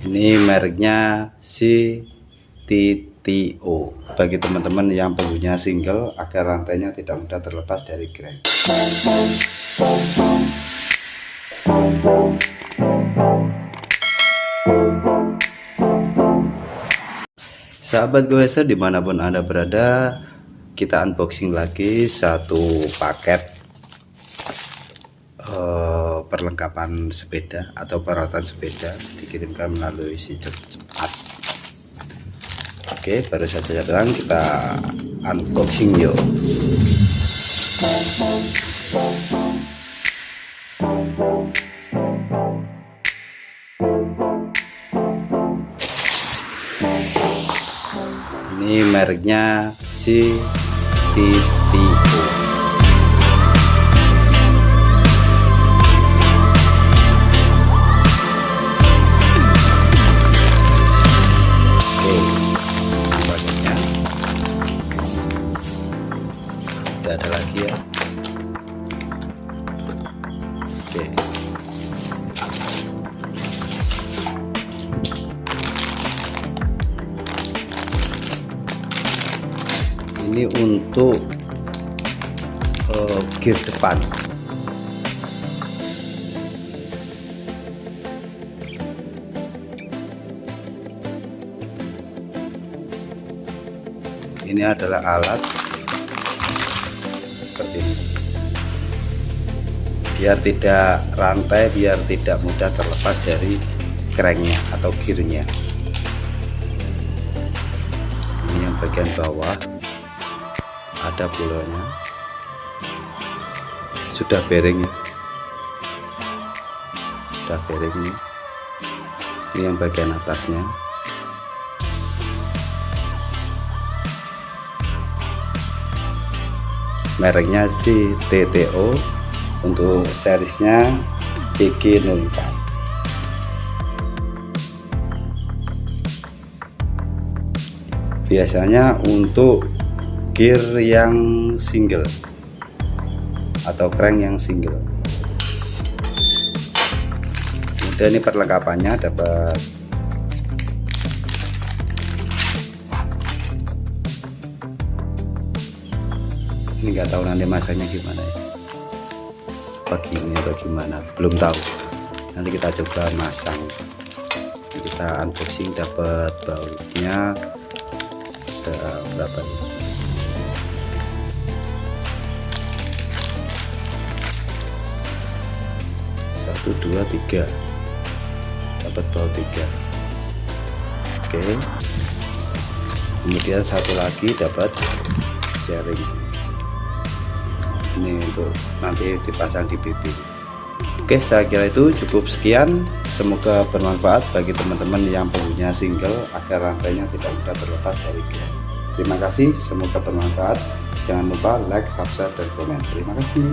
Ini mereknya CTTO. Bagi teman-teman yang pengguna single agar rantainya tidak mudah terlepas dari crank. Sahabat Goeser dimanapun Anda berada, kita unboxing lagi satu paket perlengkapan sepeda atau peralatan sepeda, dikirimkan melalui si cepat. Oke, baru saja datang, kita unboxing yuk. Ini mereknya CTTO. Tidak ada lagi ya. Oke. Ini untuk gear depan. Ini adalah alat seperti ini, biar tidak rantai, biar tidak mudah terlepas dari cranknya atau gearnya. Ini yang bagian bawah ada pulonya, sudah bearing ya, sudah bearing ini. Ini yang bagian atasnya. Mereknya CTTO, untuk serisnya CG04. Biasanya untuk gear yang single atau crank yang single. Kemudian ini perlengkapannya dapat ini, nggak tahu nanti masanya gimana ya, begini atau gimana, belum tahu. Nanti kita coba masang. Kita unboxing, dapat bautnya ada berapa nih? Satu, dua, tiga, dapat baut 3. Oke, kemudian satu lagi dapat jaring. Ini untuk nanti dipasang di pipi. Oke, saya kira itu cukup sekian. Semoga bermanfaat bagi teman-teman yang pengguna single agar rantainya tidak mudah terlepas dari crank. Terima kasih, semoga bermanfaat. Jangan lupa like, subscribe, dan komen. Terima kasih.